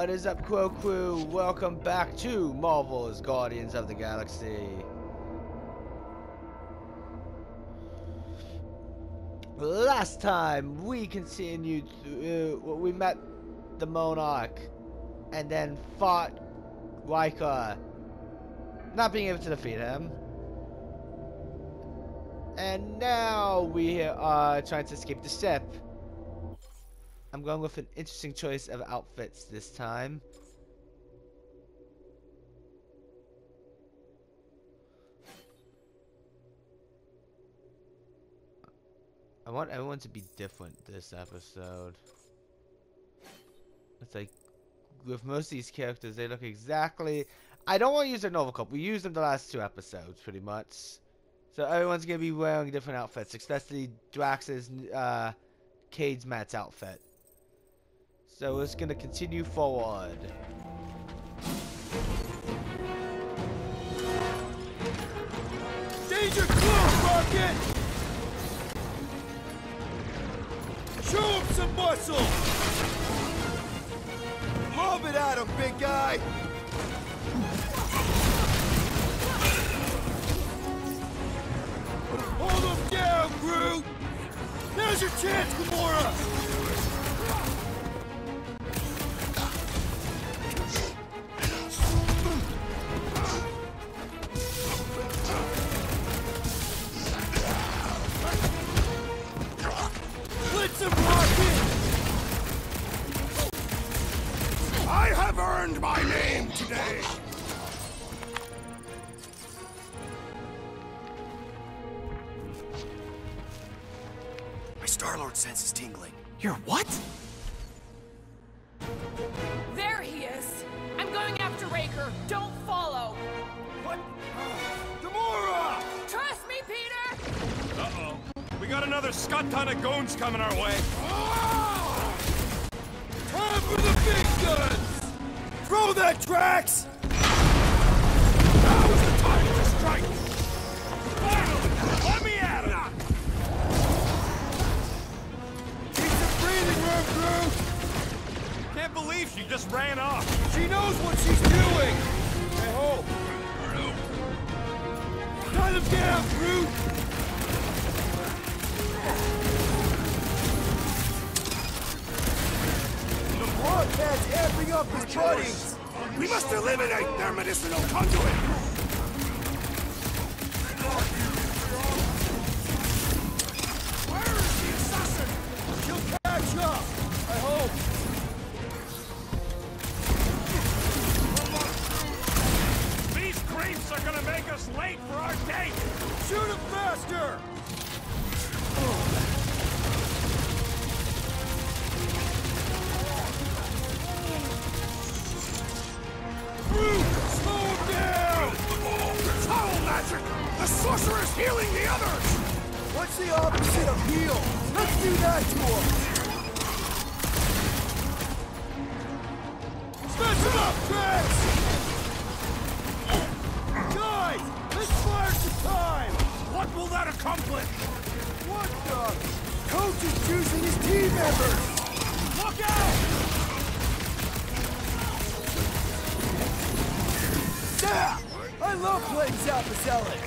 What is up, Quill Crew? Welcome back to Marvel's Guardians of the Galaxy. Last time we continued we met the Monarch and then fought Riker, not being able to defeat him. And now we are trying to escape the ship. I'm going with an interesting choice of outfits this time. I want everyone to be different this episode. It's like, with most of these characters, they look exactly... I don't want to use their Nova Corps. We used them the last 2 episodes, pretty much. So everyone's going to be wearing different outfits, especially Drax's Cage Matt's outfit. So it's going to continue forward. Danger close, Rocket! Show him some muscle! Lob it at him, big guy! Hold him down, Groot! Now's your chance, Gamora! I have earned my name today! My Star-Lord sense is tingling. Your what? There he is! I'm going after Raker. Don't follow! What? Gamora! Trust me, Peter! Uh-oh. We got another scut ton of goons coming our way. Time for the big guns! Throw that, Drax! Now is the time to strike! Finally! Let me at him! Keep some breathing room, Groot! Can't believe she just ran off. She knows what she's doing! I hope. Cut him down, Groot! Broadcast amping up his buddies! We must eliminate their medicinal conduit! Where is the assassin? She'll catch up! I hope! These creeps are gonna make us late for our date! Shoot him faster! Slow him down! Foul magic! The sorcerer is healing the others! What's the opposite of heal? Let's do that to him! Smash him up, Drax! Guys, let's fire some time! What will that accomplish? What the? Coach is choosing his team members! Look out! Yeah! I love playing Zapazelic!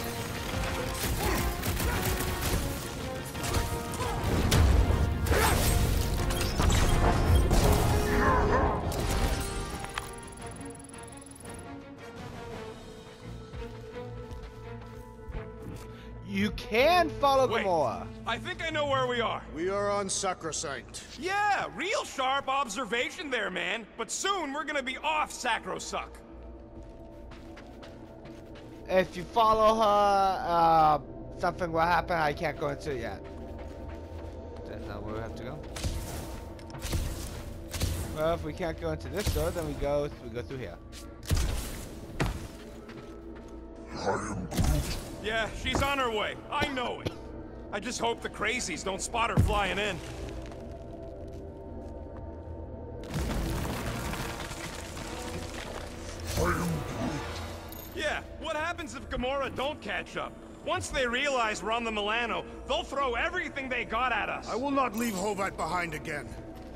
You can follow Wait, Gamora. I think I know where we are. We are on Sacrosanct. Yeah, real sharp observation there, man. But soon we're gonna be off Sacrosuck. If you follow her, something will happen. I can't go into it yet. That's not where we have to go. Well, if we can't go into this door, then we go through here. Yeah, she's on her way. I know it. I just hope the crazies don't spot her flying in. Yeah, what happens if Gamora don't catch up? Once they realize we're on the Milano, they'll throw everything they got at us. I will not leave Hovat behind again.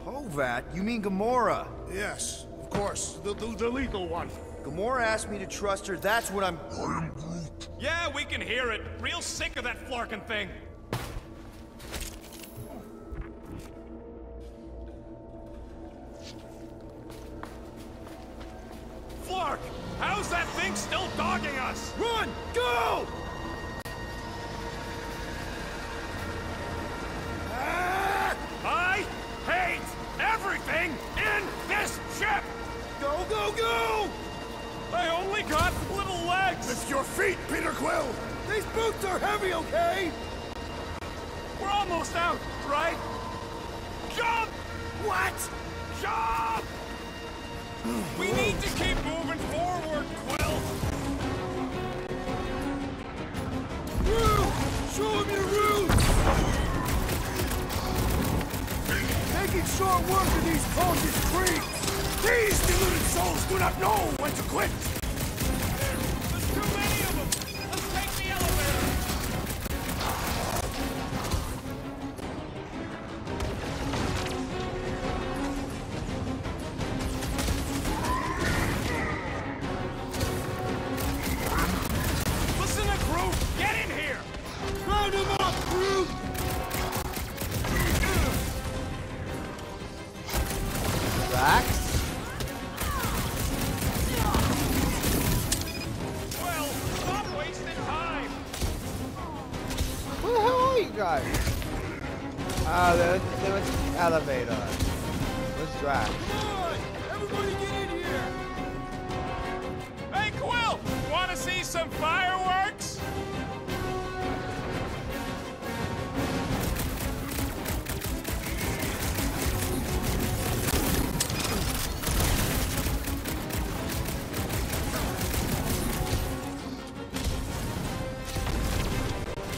Hovat? You mean Gamora? Yes, of course. The lethal one. Gamora asked me to trust her, that's what I'm... Yeah, we can hear it. Real sick of that Flarkin thing. Flark! How's that thing still dogging us? Run! Go! I hate everything in this ship! Go, go, go! I only got little legs! Lift your feet, Peter Quill! These boots are heavy, okay? We're almost out, right? Jump! What? Jump! We need to keep moving forward, Quill! Root! Show him your roots! Making short work of these cautious creeps! These deluded souls do not know when to quit! There's too many of them! Let's take the elevator! Listen to Groot! Get in here! Round him up, Groot! Drax? Well, stop wasting time! Where the hell are you guys? Oh, they went to the elevator. Where's Drax? Come on! Everybody get in here! Hey, Quill! Want to see some fireworks?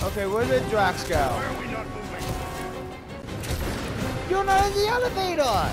Okay, where did Drax go? Why are we not moving? You're not in the elevator!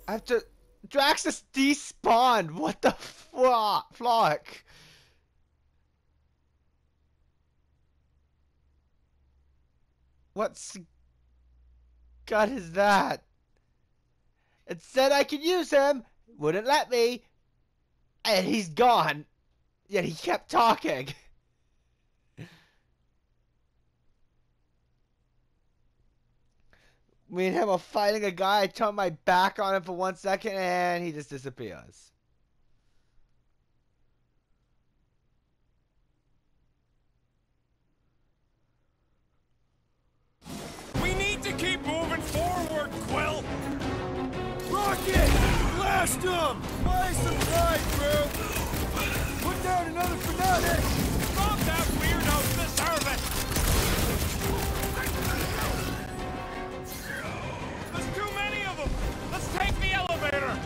I have to... Drax just despawned! What the flock? What god is that? It said I could use him, wouldn't let me, and he's gone. Yet he kept talking. Me and him are fighting a guy. I turn my back on him for 1 second and he just disappears. We need to keep moving forward, Quill! Rocket! Blast him! Buy some time, bro! Put down another fanatic! Stop that weirdo! Deserve it! There's too many of them! Let's take the elevator!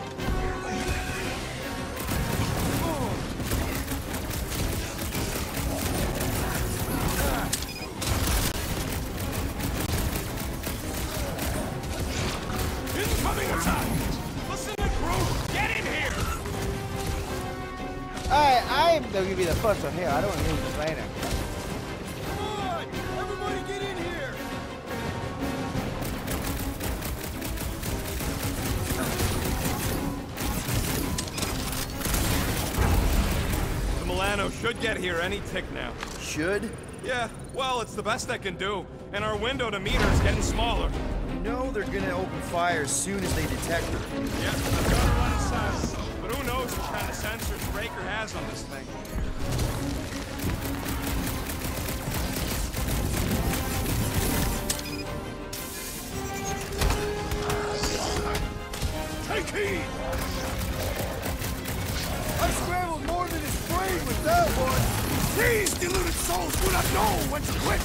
Incoming attack! Listen to Groot! Get in here! I'm gonna be the first one here. I don't want to lose later. Come on! Everybody get in here! The Milano should get here any tick now. Should? Yeah, well, it's the best I can do. And our window to meet her is getting smaller. You know they're gonna open fire as soon as they detect her. Yeah, I've got her on his side. But who knows what kind of sensors Raker has. gas on this thing. Take heed! I scrambled more than his brain with that one! These deluded souls do not know when to quit!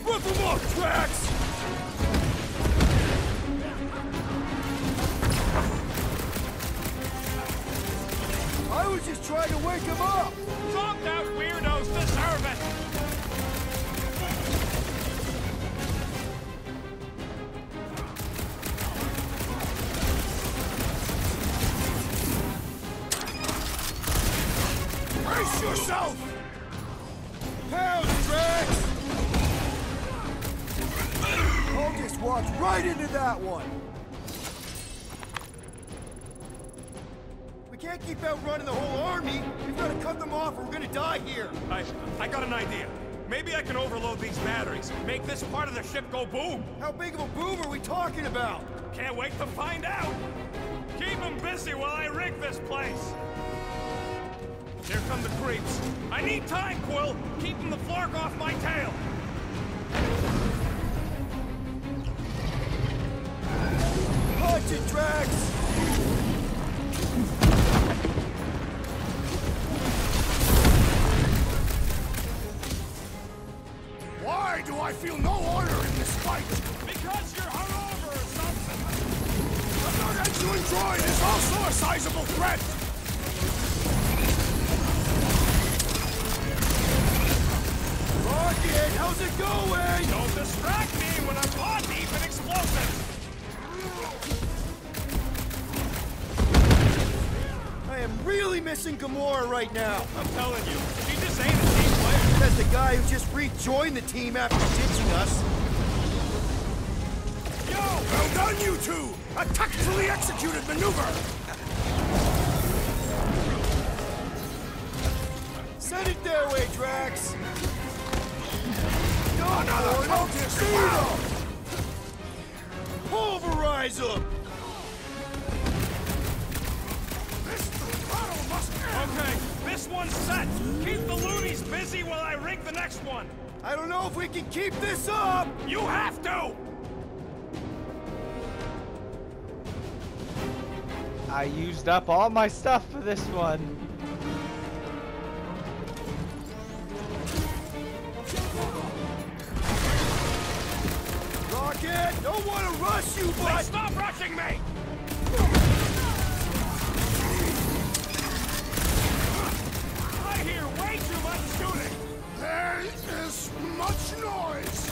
Rip them off, Drax! I was just trying to wake him up! Dropped out weirdos deserve it! Brace yourself! Pound, Drax! I'll just walk right into that one! We can't keep outrunning the whole army! We've got to cut them off or we're gonna die here! I got an idea. Maybe I can overload these batteries, make this part of the ship go boom. How big of a boom are we talking about? Can't wait to find out. Keep them busy while I rig this place. Here come the creeps. I need time, Quill. Keeping the Flark off my tail. Punch it, Drax! Why do I feel no order in this fight? Because you're hungover or something. I'm not ready to enjoy this also a sizable threat! Rocket, how's it going? Don't distract me when I'm paw deep in explosives. I am really missing Gamora right now. I'm telling you, she just ain't a team player. That's the guy who just rejoined the team after ditching us. Yo! Well done, you two! A tactfully executed maneuver! Send it their way, Drax! Another focus! Wow. Pulverize them! This battle must end! Okay, this one's set. Keep the loonies busy while I rig the next one. I don't know if we can keep this up! You have to! I used up all my stuff for this one. Rocket, don't want to rush you, Hey, but... stop rushing me! I hear way too much shooting. There is much noise!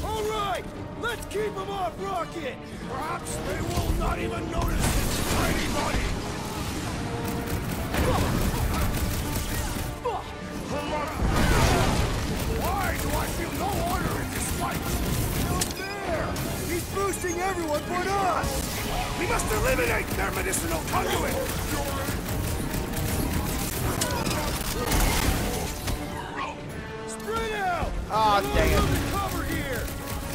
All right, let's keep them off Rocket! Perhaps they will not even notice its tiny body! Why do I feel no order in this fight? No fair! He's boosting everyone but us! We must eliminate their medicinal conduit! Spread out! Aw, We're dang it. under cover here!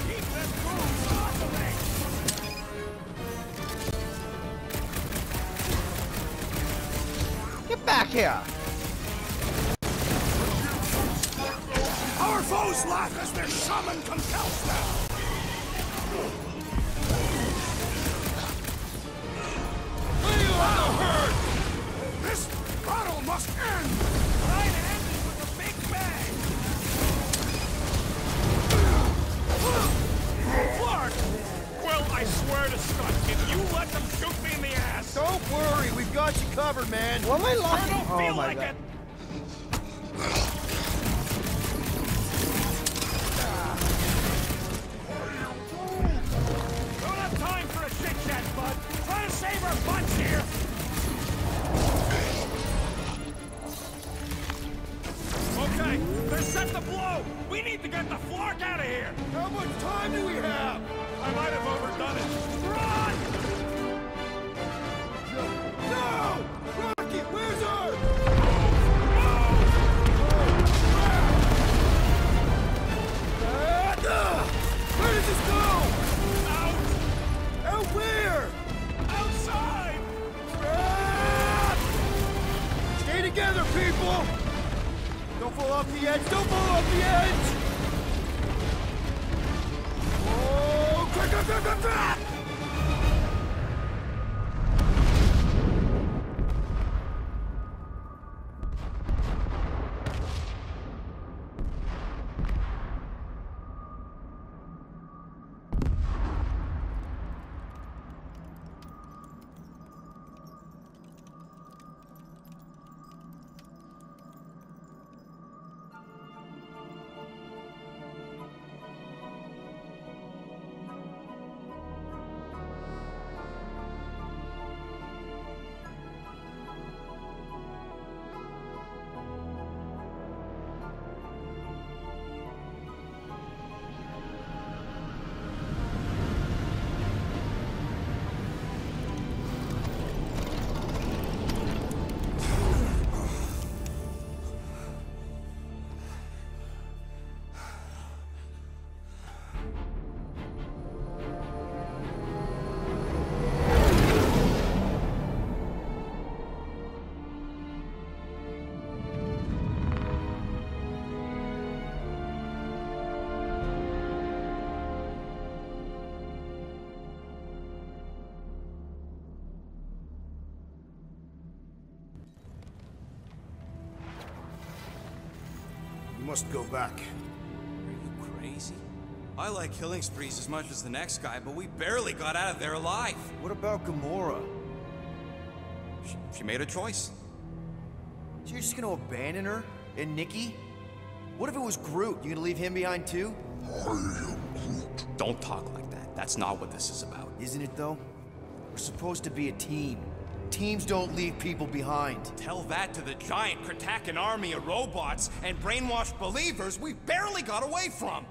Keep this move off of me. Get back here! Our foes laugh as their shaman compels them! Lay on the herd! This battle must end! Try to end it with a big bang. Clark! Well, I swear to Scott, if you let them shoot me in the ass, Don't worry, we've got you covered, man! What am I I locking? don't Oh feel my like god. it. Don't have time for a chit-chat, bud. Try to save our butts here. Okay, they're set to blow. We need to get the Flark out of here. How much time do we have? I might have overdone it. Run! No! Rocket, wait! off the edge! Don't fall off the edge! Oh, quick, quick, quick, quick, quick! You must go back. Are you crazy? I like killing sprees as much as the next guy, but we barely got out of there alive. What about Gamora? She made a choice. So you're just gonna abandon her? And Nikki? What if it was Groot? You gonna leave him behind too? Don't talk like that. That's not what this is about. Isn't it though? We're supposed to be a team. Teams don't leave people behind. Tell that to the giant Kratakan army of robots and brainwashed believers we barely got away from.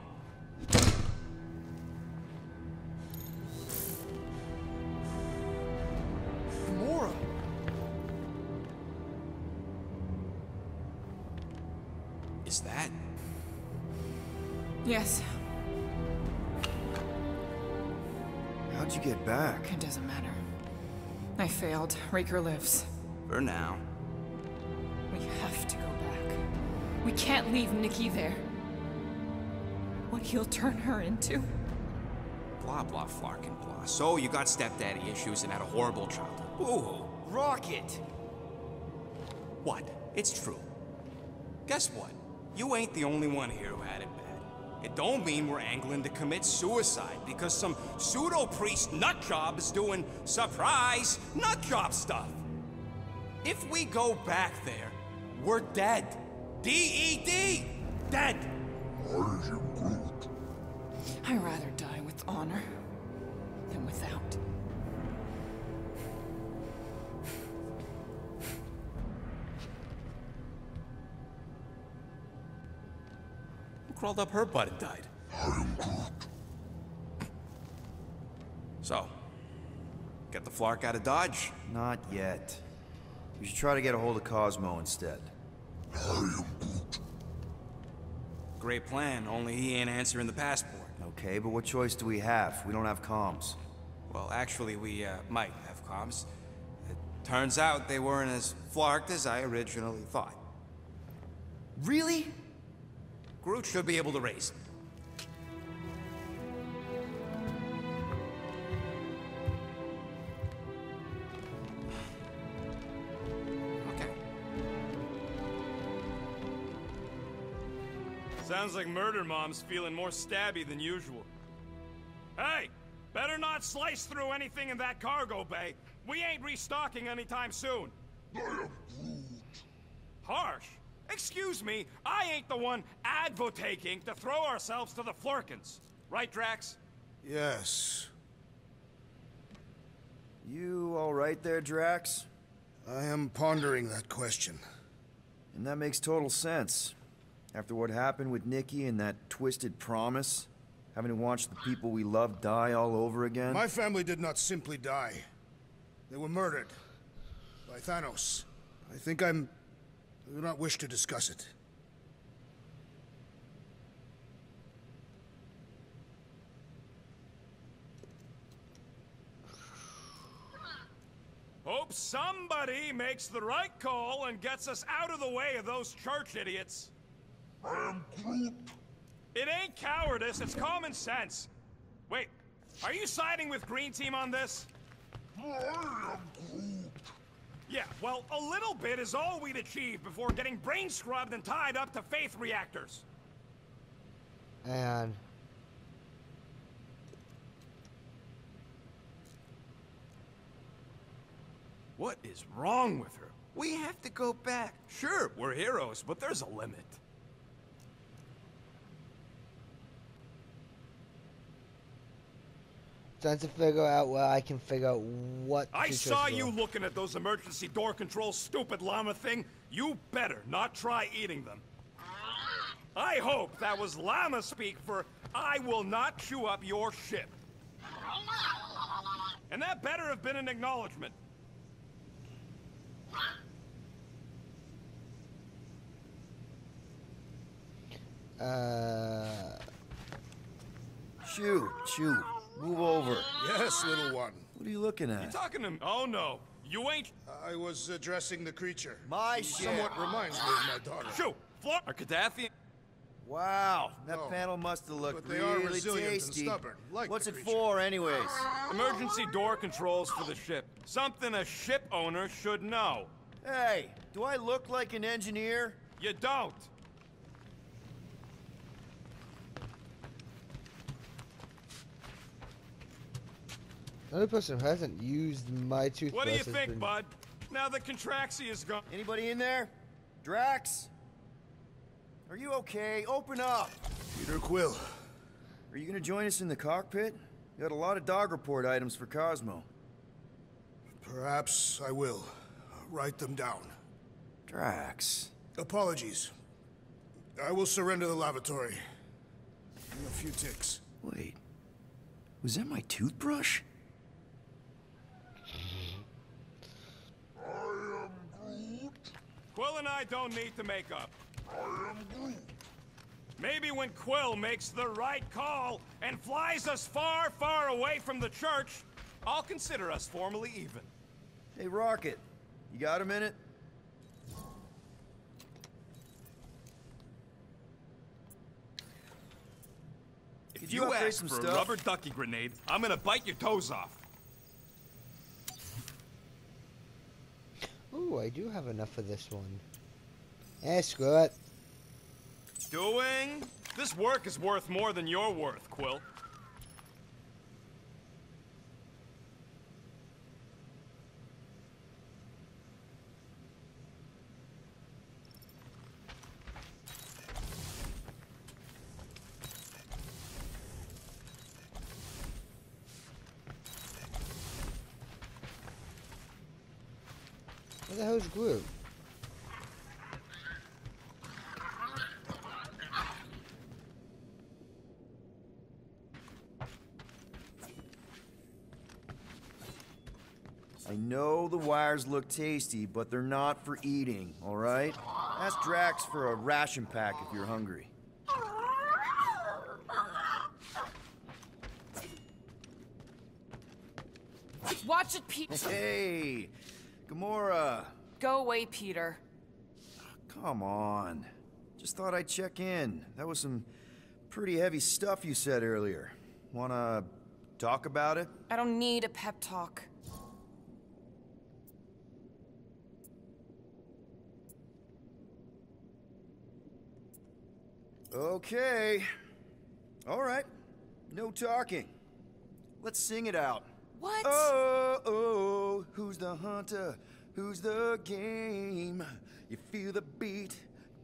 Gamora! Is that? Yes, How'd you get back? it doesn't matter. I failed. Raker lives. For now. We have to go back. We can't leave Nikki there. What he'll turn her into. Blah, blah, Flarkin, blah. So you got stepdaddy issues and had a horrible childhood. Ooh. Rocket! What? It's true. Guess what? You ain't the only one here who had it bad. It don't mean we're angling to commit suicide because some pseudo-priest nutjob is doing surprise nutjob stuff. If we go back there, we're dead. D-E-D! Dead! I'd rather die with honor than without. Who crawled up her butt and died? So, get the Flark out of Dodge? Not yet. We should try to get a hold of Cosmo instead. Great plan, only he ain't answering the passport. Okay, but what choice do we have? We don't have comms. Well, actually, we might have comms. It turns out they weren't as flarked as I originally thought. Really? Groot should be able to raise them. Okay. Sounds like Murder Mom's feeling more stabby than usual. Hey! Better not slice through anything in that cargo bay. We ain't restocking anytime soon. Harsh. Excuse me, I ain't the one advocating to throw ourselves to the Flarkins. Right, Drax? Yes. You all right there, Drax? I am pondering that question. And that makes total sense. After what happened with Nikki and that twisted promise, having to watch the people we love die all over again. My family did not simply die. They were murdered by Thanos. I do not wish to discuss it. Hope somebody makes the right call and gets us out of the way of those church idiots. It ain't cowardice, it's common sense. Wait, are you siding with Green Team on this? Yeah, well, a little bit is all we'd achieve before getting brain scrubbed and tied up to faith reactors. And What is wrong with her? We have to go back. Sure, we're heroes, but there's a limit. trying to figure out where I can figure out what. I to saw trust you for. looking at those emergency door controls, stupid llama thing. You better not try eating them. I hope that was llama speak for I will not chew up your ship. And that better have been an acknowledgement. Shoot. Move over. Yes, little one. What are you looking You at? talking to me? Oh no, you ain't. I was addressing the creature. My She ship. somewhat reminds me of my daughter. Shoo! Floor. Are Gaddafi? Wow, that No, panel must have looked but they are really resilient and tasty. stubborn, like What's the it creature. for, anyways? Emergency door controls for the ship. Something a ship owner should know. Hey, do I look like an engineer? You don't. The only person who hasn't used my toothbrush. What do you has think, been- bud? Now the Contraxi is gone. Anybody in there? Drax? Are you okay? Open up! Peter Quill. Are you gonna join us in the cockpit? You got a lot of dog report items for Cosmo. Perhaps I will. Write them down. Drax. Apologies. I will surrender the lavatory. In a few ticks. Wait. Was that my toothbrush? Quill and I don't need to make up. Maybe when Quill makes the right call and flies us far, far away from the church, I'll consider us formally even. Hey, Rocket. You got a minute? If Could you you upgrade ask some for a stuff? rubber ducky grenade, I'm gonna bite your toes off. Ooh, I do have enough for this one. Eh, screw it. Doing? This work is worth more than you're worth, Quill. Where the hell's Groot? I know the wires look tasty, but they're not for eating, alright? Ask Drax for a ration pack if you're hungry. Watch it, Pete. Hey! Gamora! Go away, Peter. Come on. Just thought I'd check in. That was some pretty heavy stuff you said earlier. Wanna talk about it? I don't need a pep talk. Okay. Alright. No talking. Let's sing it out. What? Oh, who's the hunter? Who's the game? You feel the beat,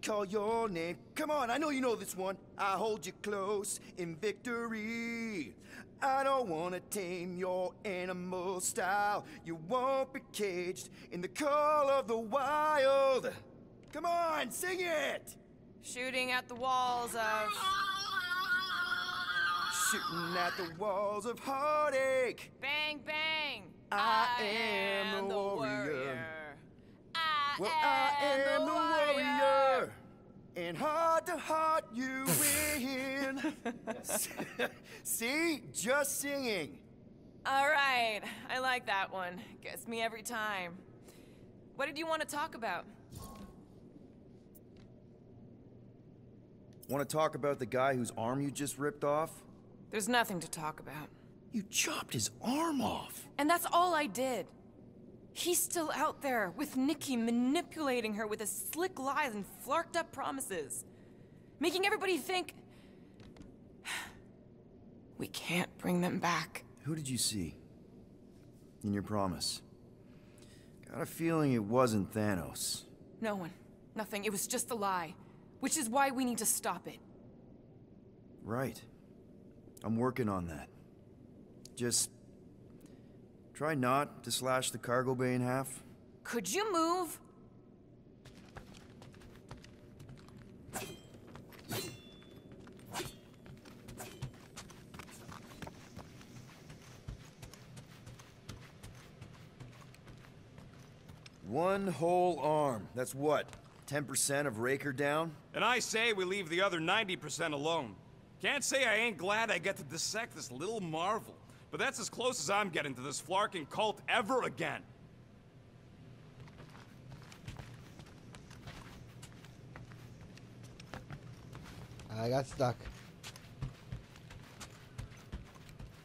call your name. Come on, I know you know this one. I hold you close in victory. I don't want to tame your animal style. You won't be caged in the call of the wild. Come on, sing it! Shooting at the walls of... Shooting at the walls of heartache. Bang, bang! I am the warrior. Well, I am the warrior. And heart to heart, you win. See? Just singing. All right, I like that one. Gets me every time. What did you want to talk about? Want to talk about the guy whose arm you just ripped off? There's nothing to talk about. You chopped his arm off! And that's all I did. He's still out there, with Nikki manipulating her with his slick lies and flarked up promises. Making everybody think... we can't bring them back. Who did you see? In your promise? Got a feeling it wasn't Thanos. No one. Nothing. It was just a lie. Which is why we need to stop it. Right. I'm working on that. Just... try not to slash the cargo bay in half. Could you move? One whole arm. That's what? 10% of Raker down? And I say we leave the other 90% alone. Can't say I ain't glad I get to dissect this little marvel. But that's as close as I'm getting to this flarking cult ever again. I got stuck.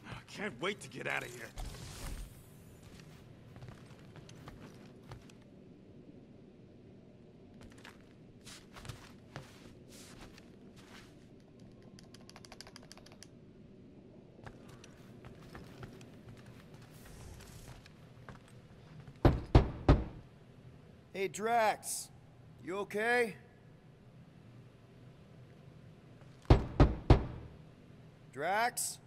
I can't wait to get out of here. Hey, Drax. You okay? Drax?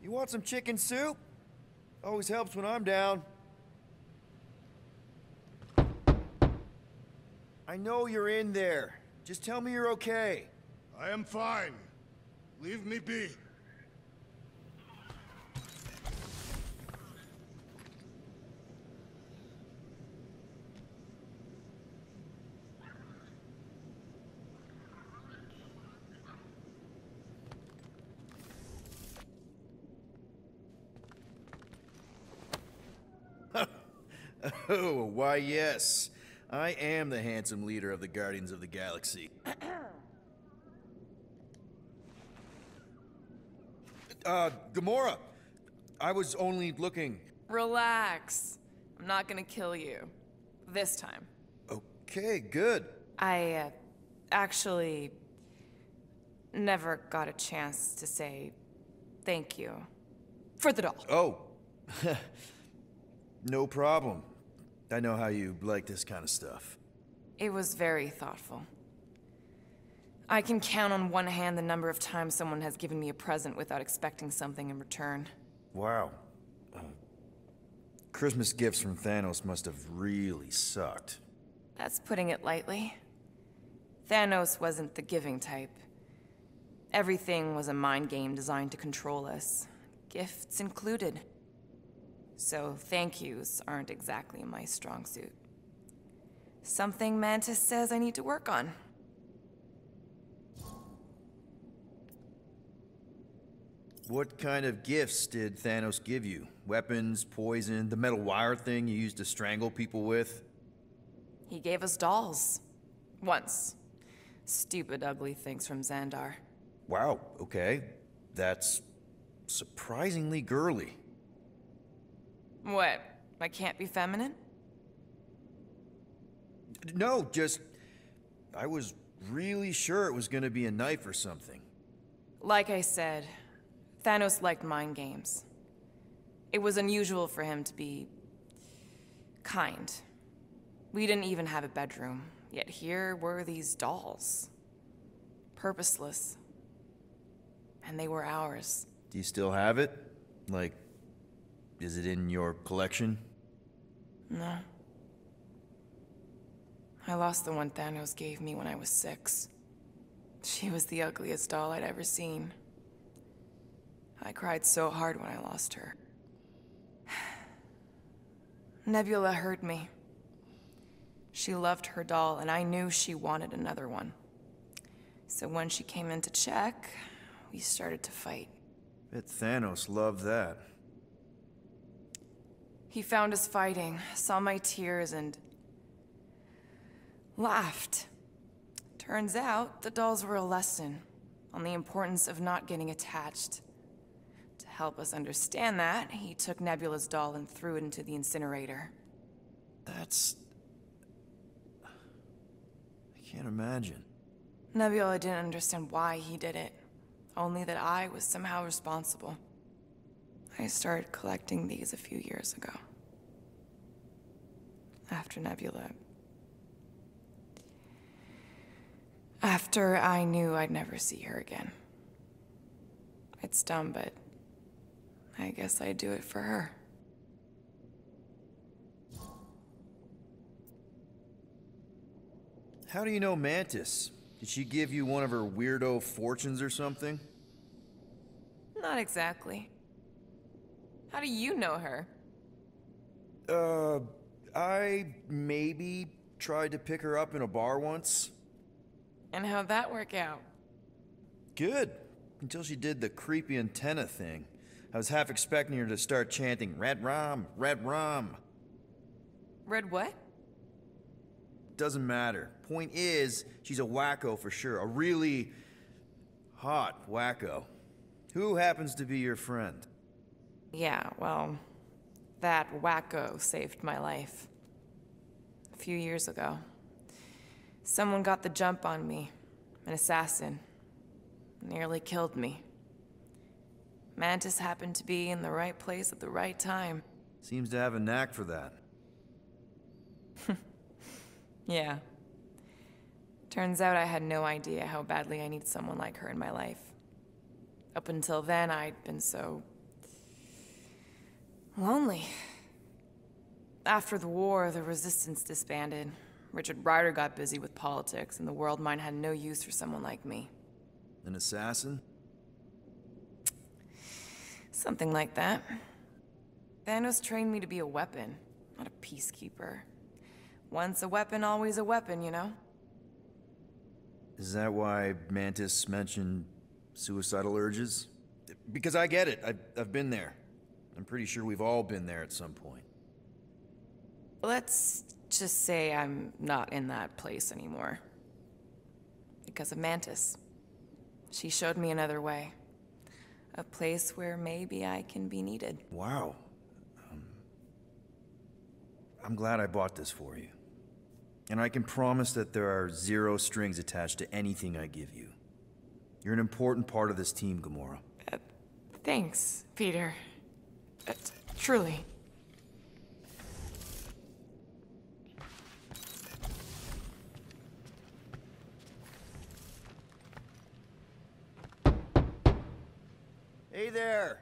You want some chicken soup? Always helps when I'm down. I know you're in there. Just tell me you're okay. I am fine. Leave me be. Oh, why yes. I am the handsome leader of the Guardians of the Galaxy. Gamora! I was only looking... Relax. I'm not gonna kill you. This time. Okay, good. I, actually... never got a chance to say... thank you. For the doll. Oh. No problem. I know how you like this kind of stuff. It was very thoughtful. I can count on one hand the number of times someone has given me a present without expecting something in return. Wow. Christmas gifts from Thanos must have really sucked. That's putting it lightly. Thanos wasn't the giving type. Everything was a mind game designed to control us, gifts included. So thank yous aren't exactly my strong suit. Something Mantis says I need to work on. What kind of gifts did Thanos give you? Weapons, poison, the metal wire thing you used to strangle people with? He gave us dolls. Once. Stupid, ugly things from Xandar. Wow, okay. That's surprisingly girly. What? I can't be feminine? No, just... I was really sure it was gonna be a knife or something. Like I said, Thanos liked mind games. It was unusual for him to be... kind. We didn't even have a bedroom, yet here were these dolls. Purposeless. And they were ours. Do you still have it? Like, is it in your collection? No. I lost the one Thanos gave me when I was 6. She was the ugliest doll I'd ever seen. I cried so hard when I lost her. Nebula heard me. She loved her doll, and I knew she wanted another one. So when she came in to check, we started to fight. Bet Thanos loved that. He found us fighting, saw my tears, and... laughed. Turns out, the dolls were a lesson on the importance of not getting attached. To help us understand that, he took Nebula's doll and threw it into the incinerator. That's... I can't imagine. Nebula didn't understand why he did it, only that I was somehow responsible. I started collecting these a few years ago. After Nebula. After I knew I'd never see her again. It's dumb, but I guess I'd do it for her. How do you know Mantis? Did she give you one of her weirdo fortunes or something? Not exactly. How do you know her? I maybe tried to pick her up in a bar once. And how'd that work out? Good. Until she did the creepy antenna thing. I was half expecting her to start chanting, "Red rum, red rum." Red what? Doesn't matter. Point is, she's a wacko for sure. A really hot wacko. Who happens to be your friend? Yeah, well, that wacko saved my life. A few years ago. Someone got the jump on me. An assassin. Nearly killed me. Mantis happened to be in the right place at the right time. Seems to have a knack for that. Yeah. Turns out I had no idea how badly I needed someone like her in my life. Up until then, I'd been so... lonely. After the war, the Resistance disbanded. Richard Rider got busy with politics, and the World Mind had no use for someone like me. An assassin? Something like that. Thanos trained me to be a weapon, not a peacekeeper. Once a weapon, always a weapon, you know? Is that why Mantis mentioned suicidal urges? Because I get it. I've been there. I'm pretty sure we've all been there at some point. Let's just say I'm not in that place anymore. Because of Mantis. She showed me another way. A place where maybe I can be needed. Wow. I'm glad I bought this for you. And I can promise that there are zero strings attached to anything I give you. You're an important part of this team, Gamora. Thanks, Peter. Truly. Hey there!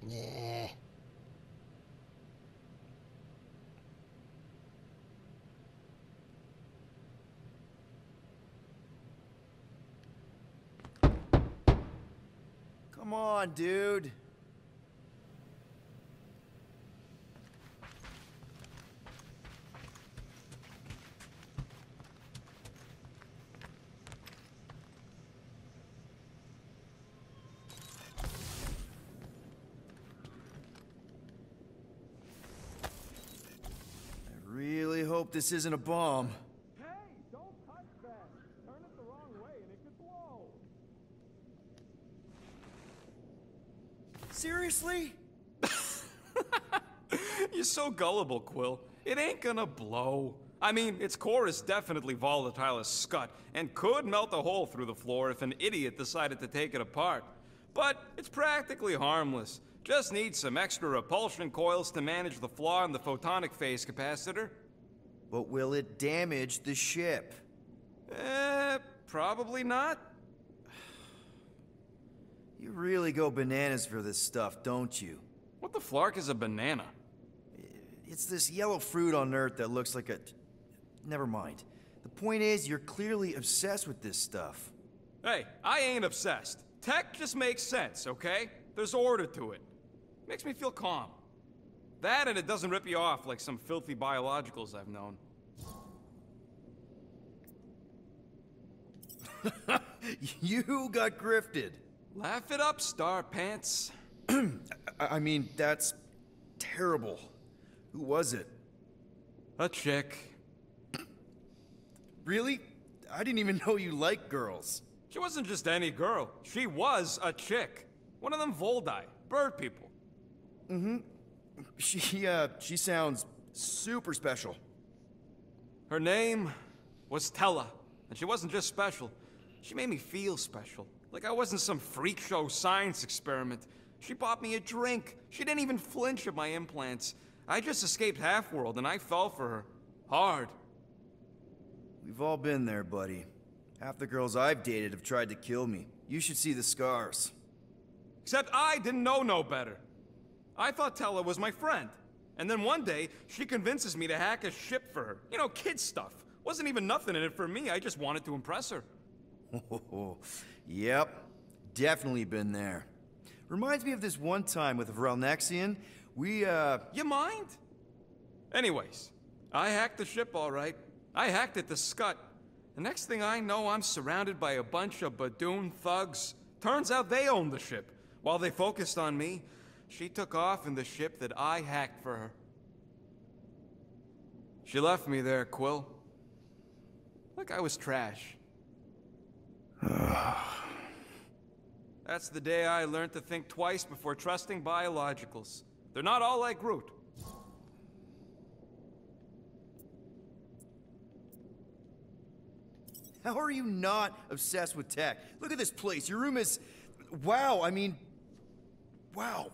Yeah. Come on, dude. I really hope this isn't a bomb. Hey, don't touch that! Turn it the wrong way and it could blow! Seriously? You're so gullible, Quill. It ain't gonna blow. I mean, its core is definitely volatile as scut, and could melt a hole through the floor if an idiot decided to take it apart. But it's practically harmless. Just needs some extra repulsion coils to manage the flaw in the photonic phase capacitor. But will it damage the ship? Probably not. You really go bananas for this stuff, don't you? What the flark is a banana? It's this yellow fruit on Earth that looks like a... Never mind. The point is, you're clearly obsessed with this stuff. Hey, I ain't obsessed. Tech just makes sense, okay? There's order to it. Makes me feel calm. That and it doesn't rip you off like some filthy biologicals I've known. You got grifted. Laugh it up, Star Pants. I mean, that's terrible. Who was it? A chick. Really? I didn't even know you liked girls. She wasn't just any girl. She was a chick. One of them Voldi, bird people. Mm-hmm. She sounds super special. Her name was Tella, and she wasn't just special. She made me feel special. Like I wasn't some freak show science experiment. She bought me a drink. She didn't even flinch at my implants. I just escaped Half-World, and I fell for her. Hard. We've all been there, buddy. Half the girls I've dated have tried to kill me. You should see the scars. Except I didn't know no better. I thought Tella was my friend. And then one day, she convinces me to hack a ship for her. You know, kid stuff. Wasn't even nothing in it for me, I just wanted to impress her. Yep, definitely been there. Reminds me of this one time with Vrelnexian. You mind? Anyways, I hacked the ship all right. I hacked it to Scut. The next thing I know, I'm surrounded by a bunch of Badoon thugs. Turns out they owned the ship. While they focused on me, she took off in the ship that I hacked for her. She left me there, Quill. Like I was trash. That's the day I learned to think twice before trusting biologicals. They're not all like Groot. How are you not obsessed with tech? Look at this place. Your room is... Wow, I mean... Wow.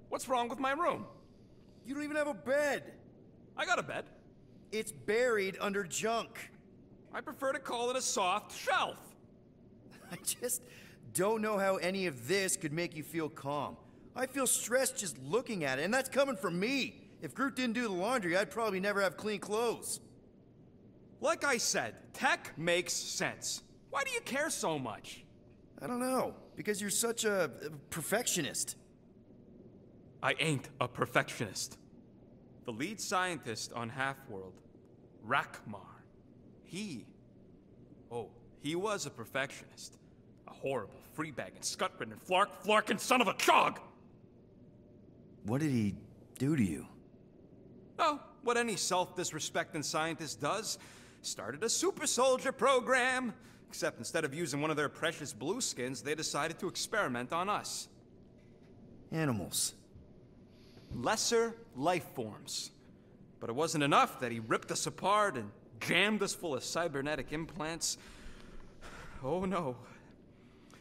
What's wrong with my room? You don't even have a bed. I got a bed. It's buried under junk. I prefer to call it a soft shelf. I just don't know how any of this could make you feel calm. I feel stressed just looking at it, and that's coming from me. If Groot didn't do the laundry, I'd probably never have clean clothes. Like I said, tech makes sense. Why do you care so much? I don't know. Because you're such a perfectionist. I ain't a perfectionist. The lead scientist on Half-World, Rakmar, he was a perfectionist. A horrible, free-bagging, scut-ridden, flarkin' son of a chog! What did he do to you? Oh, what any self-disrespecting scientist does. Started a super soldier program. Except instead of using one of their precious blueskins, they decided to experiment on us. Animals. Lesser life forms. But it wasn't enough that he ripped us apart and jammed us full of cybernetic implants. Oh no.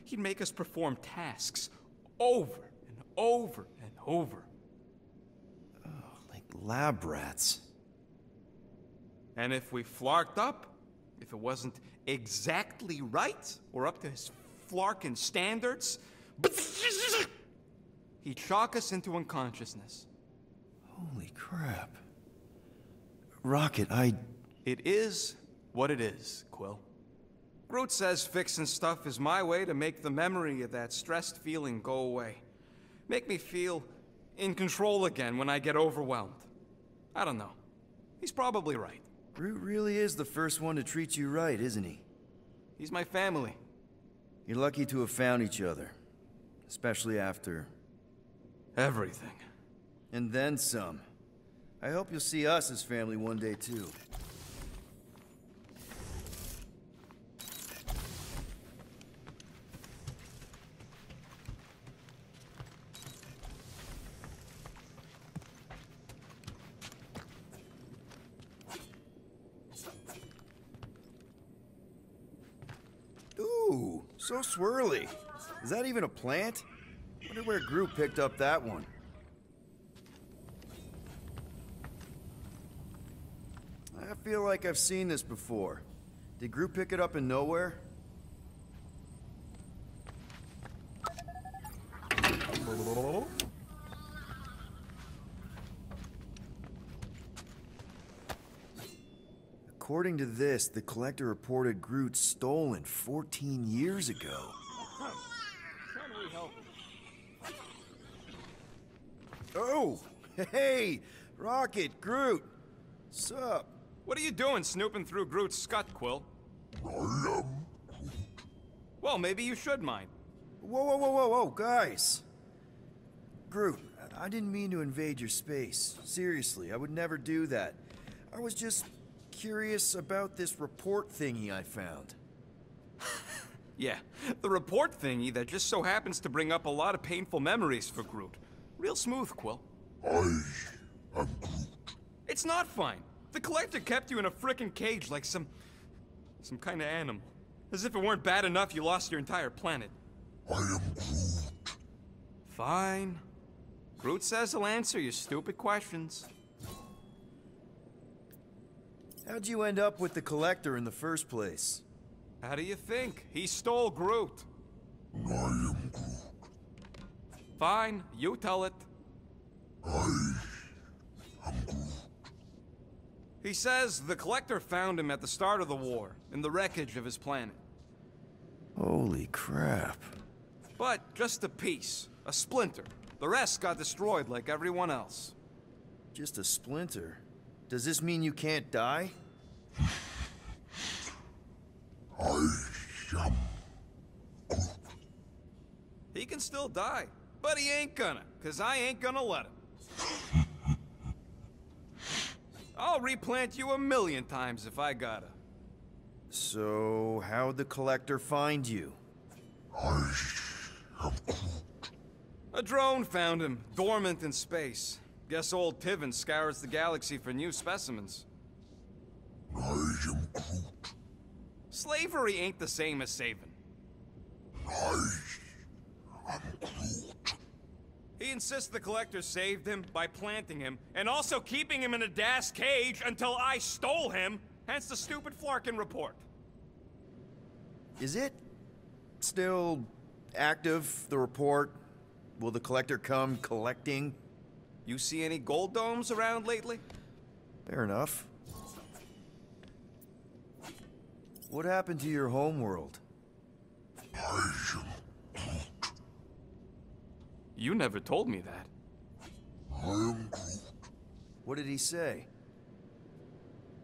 He'd make us perform tasks over and over and over. Oh, like lab rats. And if we flarked up, if it wasn't exactly right or up to his flarkin' standards, he'd shock us into unconsciousness. Holy crap. Rocket, It is what it is, Quill. Groot says fixing stuff is my way to make the memory of that stressed feeling go away. Make me feel in control again when I get overwhelmed. I don't know. He's probably right. Groot really is the first one to treat you right, isn't he? He's my family. You're lucky to have found each other. Especially after... everything. And then some. I hope you'll see us as family one day, too. So swirly. Is that even a plant? Wonder where Groot picked up that one. I feel like I've seen this before. Did Groot pick it up in nowhere? According to this, the Collector reported Groot stolen 14 years ago. Oh! Hey! Rocket, Groot! Sup? What are you doing snooping through Groot's scut, Quill? Well, maybe you should mind. Whoa, guys! Groot, I didn't mean to invade your space. Seriously, I would never do that. I was just curious about this report thingy I found. Yeah, the report thingy that just so happens to bring up a lot of painful memories for Groot. Real smooth, Quill. I am Groot. It's not fine. The Collector kept you in a frickin' cage like some kind of animal. As if it weren't bad enough you lost your entire planet. I am Groot. Fine. Groot says he'll answer your stupid questions. How'd you end up with the Collector in the first place? How do you think? He stole Groot. I am Groot. Fine, you tell it. I am Groot. He says the Collector found him at the start of the war, in the wreckage of his planet. Holy crap. But just a piece, a splinter. The rest got destroyed like everyone else. Just a splinter? Does this mean you can't die? I am Groot. He can still die, but he ain't gonna, 'cause I ain't gonna let him. I'll replant you 1,000,000 times if I gotta. So, how'd the Collector find you? I am Groot. A drone found him, dormant in space. Guess old Tiven scours the galaxy for new specimens. I am Groot. Slavery ain't the same as saving. I am Groot. He insists the Collector saved him by planting him, and also keeping him in a das cage until I stole him, hence the stupid Flarkin report. Is it still active, the report? Will the Collector come collecting? You see any gold domes around lately? Fair enough. What happened to your homeworld? I am Groot. You never told me that. I am Groot. What did he say?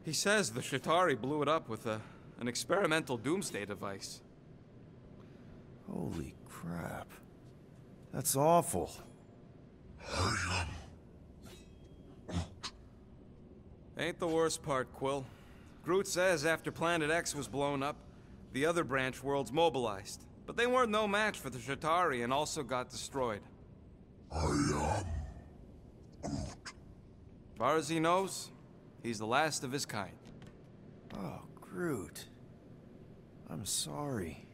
He says the Chitauri blew it up with an experimental doomsday device. Holy crap. That's awful. I am Ain't the worst part, Quill. Groot says after Planet X was blown up, the other branch worlds mobilized. But they weren't no match for the Chitauri and also got destroyed. I am Groot. As far as he knows, he's the last of his kind. Oh, Groot. I'm sorry.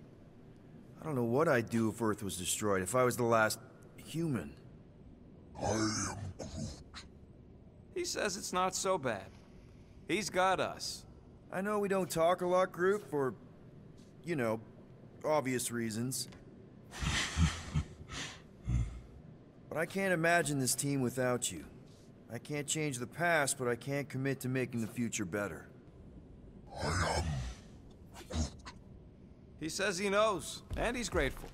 I don't know what I'd do if Earth was destroyed, if I was the last human. I am Groot. He says it's not so bad. He's got us. I know we don't talk a lot, Groot, for, you know, obvious reasons. But I can't imagine this team without you. I can't change the past, but I can't commit to making the future better. I am Groot. He says he knows, and he's grateful.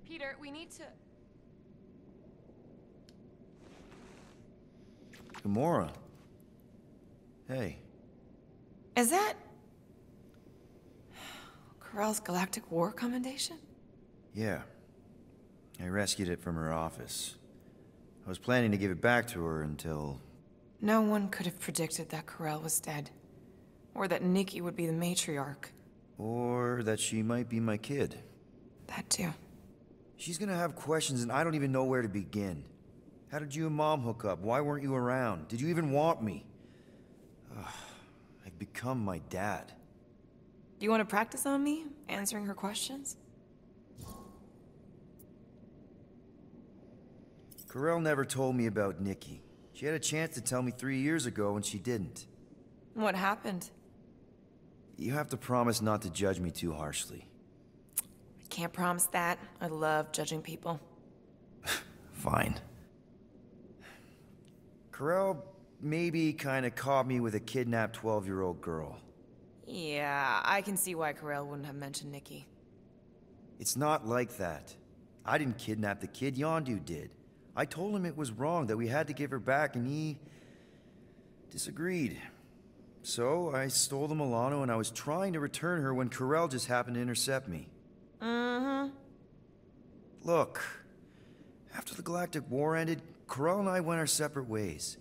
Peter, we need to... Gamora. Hey. Is that... Corell's Galactic War Commendation? Yeah. I rescued it from her office. I was planning to give it back to her until... No one could have predicted that Corell was dead. Or that Nikki would be the matriarch. Or that she might be my kid. That too. She's gonna have questions and I don't even know where to begin. How did you and Mom hook up? Why weren't you around? Did you even want me? Ugh, I've become my dad. Do you want to practice on me, answering her questions? Corell never told me about Nikki. She had a chance to tell me 3 years ago and she didn't. What happened? You have to promise not to judge me too harshly. I can't promise that. I love judging people. Fine. Corell maybe kinda caught me with a kidnapped 12-year-old girl. Yeah, I can see why Corell wouldn't have mentioned Nikki. It's not like that. I didn't kidnap the kid, Yondu did. I told him it was wrong, that we had to give her back, and he... disagreed. So, I stole the Milano and I was trying to return her when Corell just happened to intercept me. Mm-hmm. Look, after the Galactic War ended, Corell and I went our separate ways.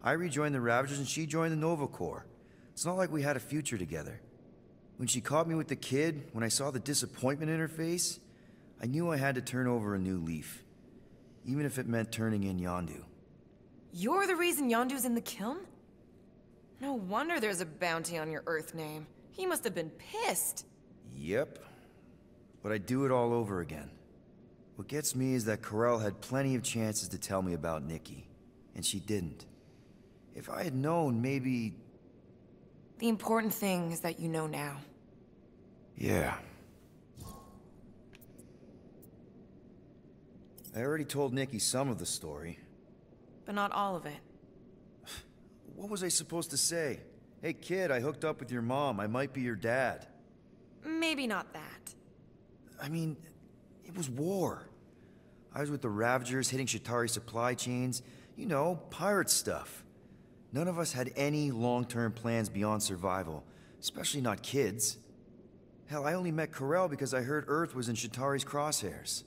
I rejoined the Ravagers and she joined the Nova Corps. It's not like we had a future together. When she caught me with the kid, when I saw the disappointment in her face, I knew I had to turn over a new leaf. Even if it meant turning in Yondu. You're the reason Yondu's in the kiln? No wonder there's a bounty on your Earth name. He must have been pissed. Yep. But I'd do it all over again. What gets me is that Corell had plenty of chances to tell me about Nikki, and she didn't. If I had known, maybe... The important thing is that you know now. Yeah. I already told Nikki some of the story. But not all of it. What was I supposed to say? Hey kid, I hooked up with your mom. I might be your dad. Maybe not that. I mean, it was war. I was with the Ravagers, hitting Chitauri supply chains. You know, pirate stuff. None of us had any long-term plans beyond survival. Especially not kids. Hell, I only met Corell because I heard Earth was in Chitauri's crosshairs.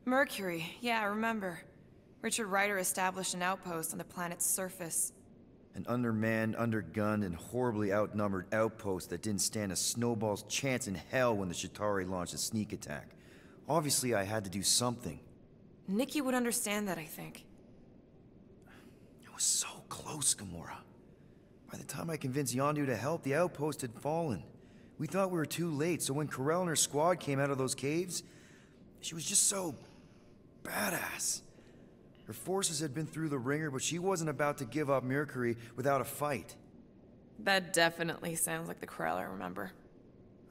Mercury, yeah, I remember. Richard Ryder established an outpost on the planet's surface. An undermanned, undergunned, and horribly outnumbered outpost that didn't stand a snowball's chance in hell when the Chitauri launched a sneak attack. Obviously, I had to do something. Nikki would understand that, I think. It was so close, Gamora. By the time I convinced Yondu to help, the outpost had fallen. We thought we were too late, so when Corell and her squad came out of those caves, she was just so... badass. Her forces had been through the ringer, but she wasn't about to give up Mercury without a fight. That definitely sounds like the Corell I remember.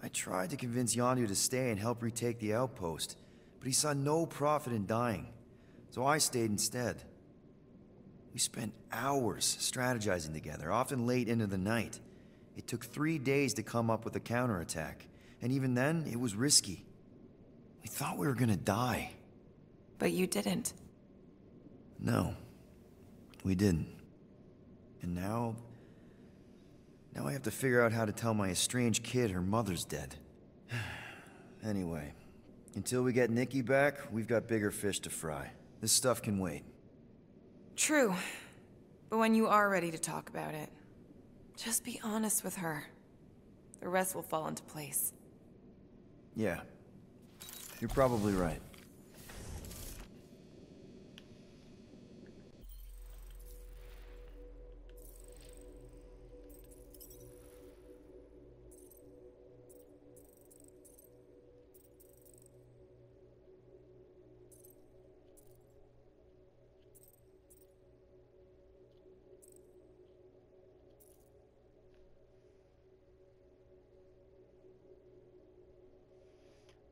I tried to convince Yondu to stay and help retake the outpost, but he saw no profit in dying, so I stayed instead. We spent hours strategizing together, often late into the night. It took 3 days to come up with a counterattack, and even then, it was risky. We thought we were gonna die. But you didn't. No, we didn't. And now I have to figure out how to tell my estranged kid her mother's dead. Anyway, until we get Nikki back, we've got bigger fish to fry. This stuff can wait. True. But when you are ready to talk about it, just be honest with her. The rest will fall into place. Yeah, you're probably right.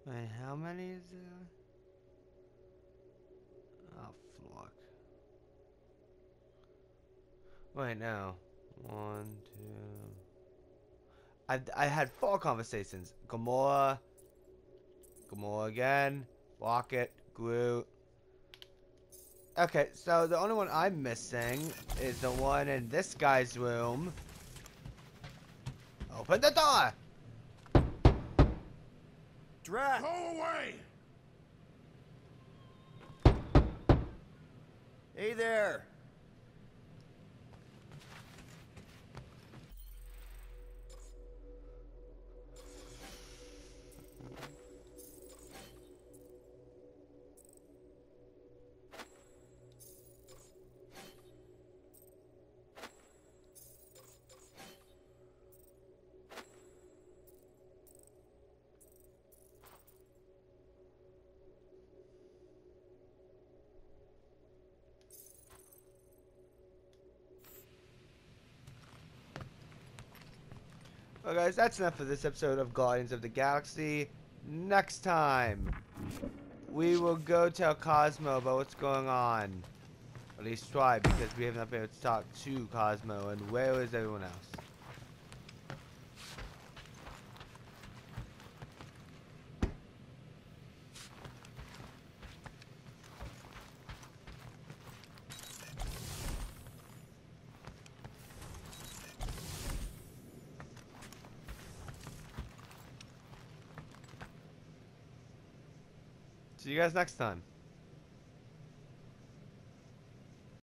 Wait, how many is there? Oh, fuck. Wait, no. 1, 2... I had 4 conversations. Gamora again. Rocket. Groot. Okay, so the only one I'm missing is the one in this guy's room. Open the door! Drax! Go away! Hey there. Well, guys, that's enough for this episode of Guardians of the Galaxy. Next time, we will go tell Cosmo about what's going on. At least try, because we have not been able to talk to Cosmo. And where is everyone else? See you guys next time.